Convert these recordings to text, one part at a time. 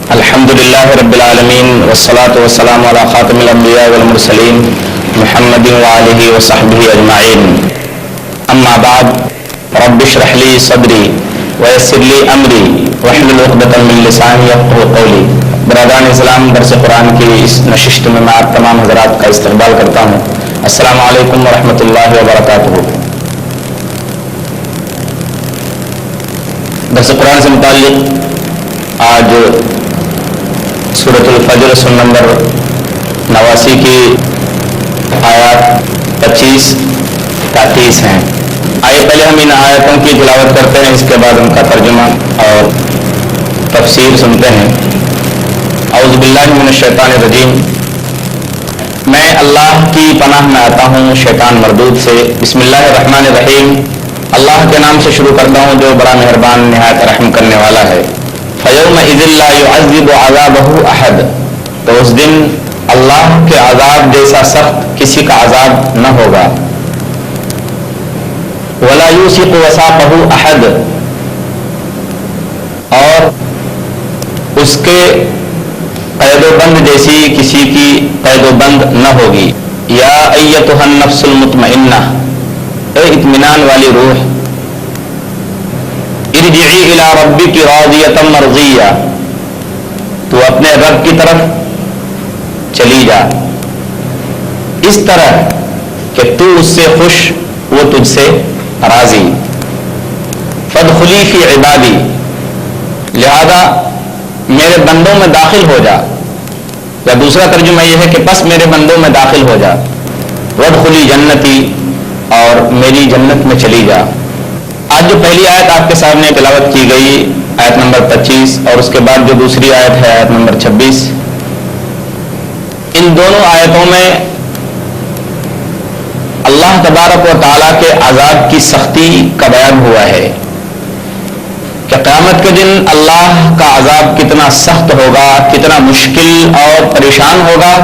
الحمدللہ رب العالمین والصلاة والسلام علی خاتم الانبیاء والمرسلین محمد وآلہ وصحبہ اجمعین اما بعد رب اشرح لی صدری ویسر لی امری واحلل عقدۃ من لسانی یفقہوا قولی. برادران اسلام، درس قرآن کی اس نشست میں آپ تمام حضرات کا استقبال کرتا ہوں. السلام علیکم ورحمۃ اللہ وبرکاتہ. درس قرآن سے متعلق آج سورۃ الفجر سورہ نمبر 89 کی آیات 25 تا 30 ہیں. آئیے پہلے ہم ان آیاتوں کی تلاوت کرتے ہیں، اس کے بعد ان کا ترجمہ اور تفسیر سنتے ہیں. اعوذ باللہ من الشیطان الرجیم. میں اللہ کی پناہ میں آتا ہوں شیطان مردود سے. بسم اللہ الرحمن الرحیم. اللہ کے نام سے شروع کرتا ہوں جو بڑا مہربان نہایت رحم کرنے والا ہے. فَيَوْمَئِذٍ لَا يُعَذِّبُ عَذَابَهُ أَحَدٌ. تو اس دن اللہ کے عذاب جیسا سخت کسی کا عذاب نہ ہوگا. وَلَا يُوثِقُ وَثَاقَهُ أَحَدٌ. اور اس کے قید و بند جیسی کسی کی قید و بند نہ ہوگی. یا ایتھا النفس المطمئنہ، اے اطمینان والی روح، ارجعی الی ربک راضیۃ مرضیہ، تو اپنے رب کی طرف چلی جا اس طرح کہ تو اس سے خوش، وہ تجھ سے راضی. فادخلی فی عبادی، لہذا میرے بندوں میں داخل ہو جا. یا دوسرا ترجمہ یہ ہے کہ پس میرے بندوں میں داخل ہو جا. وادخلی جنتی، اور میری جنت میں چلی جا. آج جو پہلی آیت آپ کے سامنے تلاوت کی گئی آیت نمبر 25 اور اس کے بعد جو دوسری آیت ہے آیت نمبر 26، ان دونوں آیتوں میں اللہ تبارک و تعالیٰ کے عذاب کی سختی کا بیان ہوا ہے کہ قیامت کے دن اللہ کا عذاب کتنا سخت ہوگا، کتنا مشکل اور پریشان ہوگا.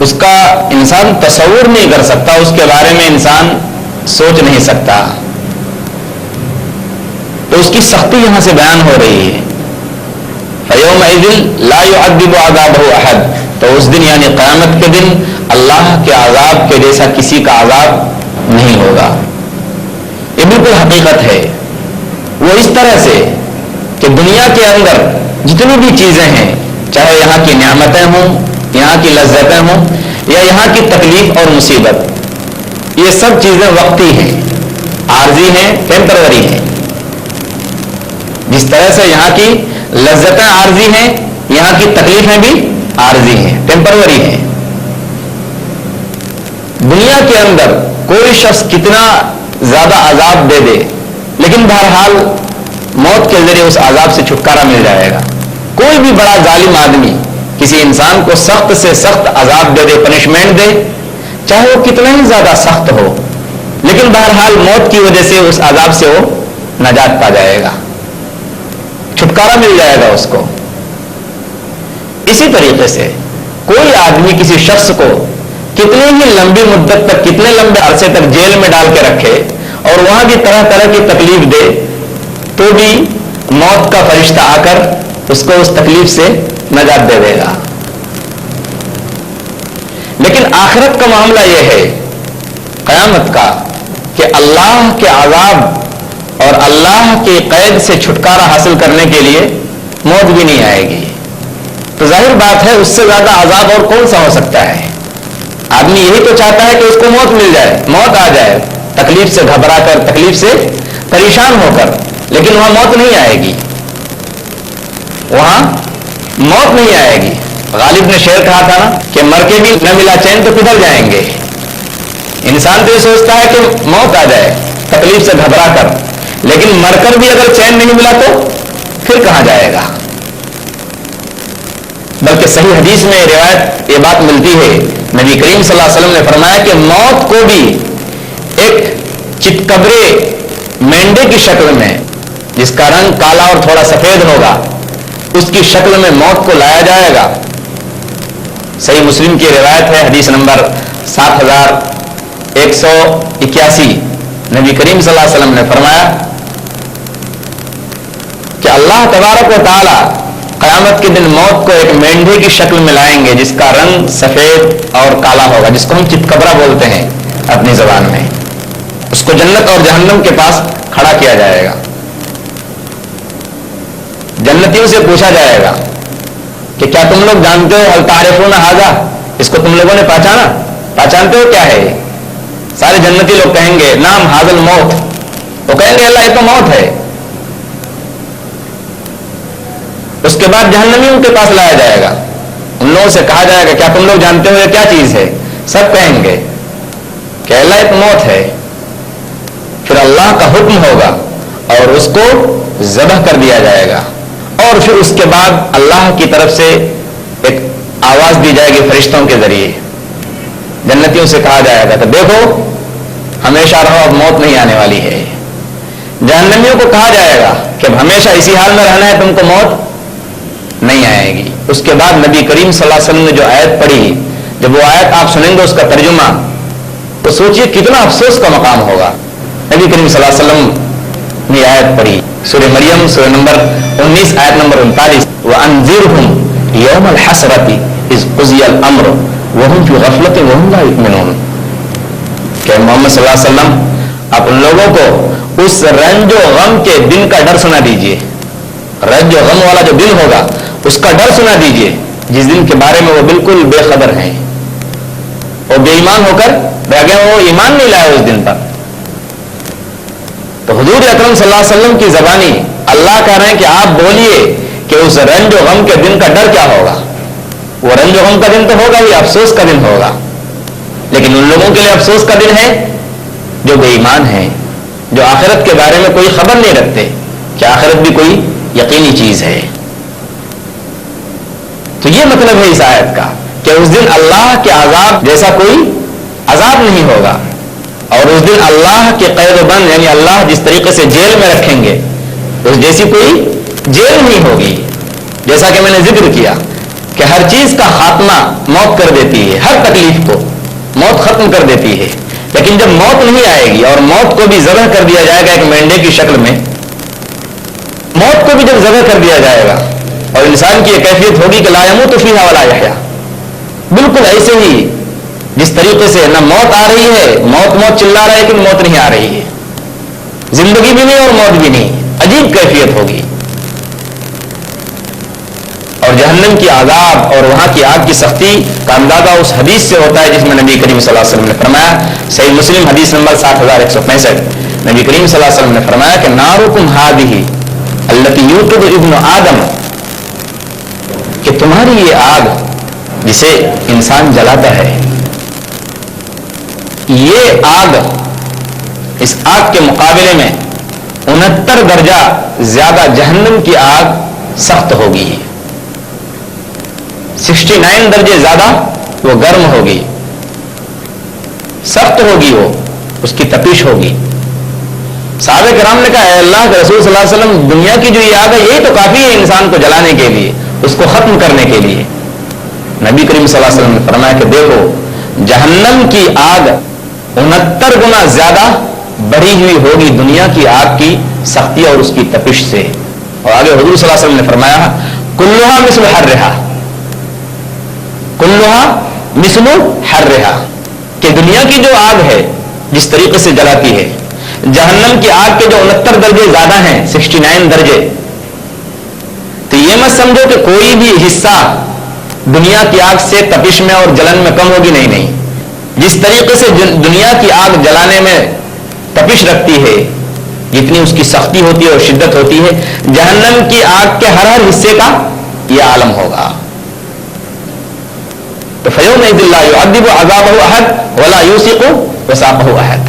اس کا انسان تصور نہیں کر سکتا، اس کے بارے میں انسان سوچ نہیں سکتا. تو اس کی سختی یہاں سے بیان ہو رہی ہے. فَيَوْمَئِذٍ لَا يُعَذِّبُ عَذَابَهُ أَحَدٌ. تو اس دن یعنی قیامت کے دن اللہ کے عذاب کے جیسا کسی کا عذاب نہیں ہوگا. یہ بالکل حقیقت ہے. وہ اس طرح سے کہ دنیا کے اندر جتنی بھی چیزیں ہیں، چاہے یہاں کی نعمتیں ہوں، یہاں کی لذتیں ہوں، یا یہاں کی تکلیف اور مصیبت، یہ سب چیزیں وقتی ہیں، عارضی ہیں، ٹیمپرری ہیں. جس طرح سے یہاں کی لذتیں عارضی ہیں، یہاں کی تکلیفیں بھی عارضی ہیں، ٹیمپرری ہیں. دنیا کے اندر کوئی شخص کتنا زیادہ عذاب دے دے، لیکن بہرحال موت کے ذریعے اس عذاب سے چھٹکارا مل جائے گا. کوئی بھی بڑا ظالم آدمی کسی انسان کو سخت سے سخت عذاب دے دے، پنشمنٹ دے، چاہے وہ کتنا ہی زیادہ سخت ہو، لیکن بہرحال موت کی وجہ سے اس عذاب سے وہ نجات پا جائے گا، چھٹکارا مل جائے گا اس کو. اسی طریقے سے کوئی آدمی کسی شخص کو کتنی ہی لمبی مدت تک، کتنے لمبے عرصے تک جیل میں ڈال کے رکھے اور وہاں بھی طرح طرح کی تکلیف دے، تو بھی موت کا فرشتہ آ کر اس کو اس تکلیف سے نجات دے دے گا. لیکن آخرت کا معاملہ یہ ہے، قیامت کا، کہ اللہ کے عذاب اور اللہ کی قید سے چھٹکارا حاصل کرنے کے لیے موت بھی نہیں آئے گی. تو ظاہر بات ہے اس سے زیادہ عذاب اور کون سا ہو سکتا ہے. آدمی یہی تو چاہتا ہے کہ اس کو موت مل جائے، موت آ جائے، تکلیف سے گھبرا کر، تکلیف سے پریشان ہو کر، لیکن وہاں موت نہیں آئے گی، وہاں موت نہیں آئے گی. غالب نے شعر کہا تھا نا کہ مر کے بھی نہ ملا چین تو کدھر جائیں گے. انسان تو یہ سوچتا ہے کہ موت آ جائے تکلیف سے گھبرا کر، لیکن مر کر بھی اگر چین نہیں ملا تو پھر کہاں جائے گا. بلکہ صحیح حدیث میں روایت یہ بات ملتی ہے، نبی کریم صلی اللہ علیہ وسلم نے فرمایا کہ موت کو بھی ایک چتکبرے مینڈے کی شکل میں جس کا رنگ کالا اور تھوڑا سفید ہوگا، اس کی شکل میں موت کو لایا جائے گا۔ صحیح مسلم کی روایت ہے، حدیث نمبر 7181، نبی کریم صلی اللہ علیہ وسلم نے فرمایا کہ اللہ تبارک و تعالی قیامت کے دن موت کو ایک مینڈھے کی شکل میں لائیں گے جس کا رنگ سفید اور کالا ہوگا، جس کو ہم چتکبرا بولتے ہیں اپنی زبان میں۔ اس کو جنت اور جہنم کے پاس کھڑا کیا جائے گا۔ جنتیوں سے پوچھا جائے گا کہ کیا تم لوگ جانتے ہو هل تعرفون هذا، اس کو تم لوگوں نے پہچانتے ہو کیا ہے؟ سارے جنتی لوگ کہیں گے نام هذا الموت، وہ کہیں گے اللہ یہ تو موت ہے۔ اس کے بعد جہنمیوں کے پاس لایا جائے گا، ان لوگوں سے کہا جائے گا کیا تم لوگ جانتے ہو یہ کیا چیز ہے؟ سب کہیں گے کہ اللہ یہ تو موت ہے۔ پھر اللہ کا حکم ہوگا اور اس کو ذبح کر دیا جائے گا، اور پھر اس کے بعد اللہ کی طرف سے ایک آواز دی جائے گی فرشتوں کے ذریعے۔ جنتیوں سے کہا جائے گا کہ دیکھو ہمیشہ رہو، اب موت نہیں آنے والی ہے۔ جہنمیوں کو کہا جائے گا کہ اب ہمیشہ اسی حال میں رہنا ہے، تم کو موت نہیں آئے گی۔ اس کے بعد نبی کریم صلی اللہ علیہ وسلم نے جو آیت پڑھی، جب وہ آیت آپ سنیں گے اس کا ترجمہ، تو سوچئے کتنا افسوس کا مقام ہوگا۔ نبی کریم صلی اللہ علیہ وسلم نے آیت پڑھی، سورہ مریم سورہ نمبر 19 آیت نمبر 39، وَأَنذِرْهُمْ يَوْمَ الْحَسْرَةِ إِذْ قُضِيَ الْأَمْرُ وَهُمْ فِي غَفْلَةٍ وَهُمْ لَا يُؤْمِنُونَ، کہ محمد صلی اللہ علیہ وسلم آپ ان لوگوں کو اس رنج و غم کے دن کا ڈر سنا دیجئے، رنج و غم والا جو دن ہوگا اس کا ڈر سنا دیجئے، جس دن کے بارے میں وہ بالکل بے خبر ہیں، وہ بے ایمان ہو کر رہ گئے، وہ ایمان نہیں لائے اس دن پر۔ تو حضور اکرم صلی اللہ علیہ وسلم کی زبانی اللہ کہہ رہے ہیں کہ آپ بولیے کہ اس رنج و غم کے دن کا ڈر کیا ہوگا۔ وہ رنج و غم کا دن تو ہوگا ہی، افسوس کا دن ہوگا، لیکن ان لوگوں کے لیے افسوس کا دن ہے جو بے ایمان ہیں، جو آخرت کے بارے میں کوئی خبر نہیں رکھتے کہ آخرت بھی کوئی یقینی چیز ہے۔ تو یہ مطلب ہے اس آیت کا کہ اس دن اللہ کے عذاب جیسا کوئی عذاب نہیں ہوگا، اور اس دن اللہ کے قید و بند یعنی اللہ جس طریقے سے جیل میں رکھیں گے اس جیسی کوئی جیل نہیں ہوگی۔ جیسا کہ میں نے ذکر کیا کہ ہر چیز کا خاتمہ موت کر دیتی ہے، ہر تکلیف کو موت ختم کر دیتی ہے، لیکن جب موت نہیں آئے گی اور موت کو بھی ذبح کر دیا جائے گا ایک مینڈے کی شکل میں، موت کو بھی جب ذبح کر دیا جائے گا اور انسان کی یہ کیفیت ہوگی کہ لا يموت فیہا ولا یحیا، بالکل ایسے ہی جس طریقے سے نہ موت آ رہی ہے، موت موت چلا رہا ہے لیکن موت نہیں آ رہی ہے، زندگی بھی نہیں اور موت بھی نہیں، عجیب کیفیت ہوگی۔ اور جہنم کی عذاب اور وہاں کی آگ کی سختی کا اندازہ اس حدیث سے ہوتا ہے جس میں نبی کریم صلی اللہ علیہ وسلم نے فرمایا، صحیح مسلم حدیث نمبر 7165، نبی کریم صلی اللہ علیہ وسلم نے فرمایا کہ نارکم ہذہ التی یوقد ابن آدم، کہ تمہاری یہ آگ جسے انسان جلاتا ہے، یہ آگ اس آگ کے مقابلے میں 69 درجہ زیادہ جہنم کی آگ سخت ہوگی، 69 درجے زیادہ وہ گرم ہوگی، سخت ہوگی، وہ اس کی تپش ہوگی۔ صحابہ کرام نے کہا اے اللہ کے رسول صلی اللہ علیہ وسلم، دنیا کی جو یہ آگ ہے یہی تو کافی ہے انسان کو جلانے کے لیے، اس کو ختم کرنے کے لیے۔ نبی کریم صلی اللہ علیہ وسلم نے فرمایا کہ دیکھو جہنم کی آگ 69 گنا زیادہ بڑھی ہوئی ہوگی دنیا کی آگ کی سختی اور اس کی تپش سے۔ اور آگے حضور صلی اللہ علیہ وسلم نے فرمایا کلھا مثل حرھا، کلھا مثل حرھا، کہ دنیا کی جو آگ ہے جس طریقے سے جلاتی ہے، جہنم کی آگ کے جو 69 درجے زیادہ ہیں، 69 درجے، تو یہ مت سمجھو کہ کوئی بھی حصہ دنیا کی آگ سے تپش میں اور جلن میں کم ہوگی، نہیں، جس طریقے سے دنیا کی آگ جلانے میں تپش رکھتی ہے، جتنی اس کی سختی ہوتی ہے اور شدت ہوتی ہے، جہنم کی آگ کے ہر حصے کا یہ عالم ہوگا۔ تو فَيَوْمَئِذٍ لَا يُعَذِّبُ عَذَابَهُ أَحَدٌ وَلَا يُوثِقُ وَثَاقَهُ أَحَدٌ،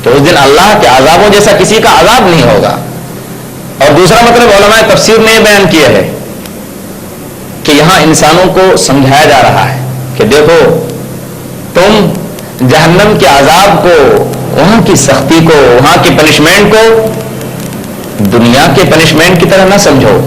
تو اس دن اللہ کے عذابوں جیسا کسی کا عذاب نہیں ہوگا۔ اور دوسرا مطلب علماء تفسیر نے بیان کیا ہے کہ یہاں انسانوں کو سمجھایا جا رہا ہے کہ دیکھو تم جہنم کے عذاب کو، وہاں کی سختی کو، وہاں کی پنشمنٹ کو دنیا کے پنشمنٹ کی طرح نہ سمجھو.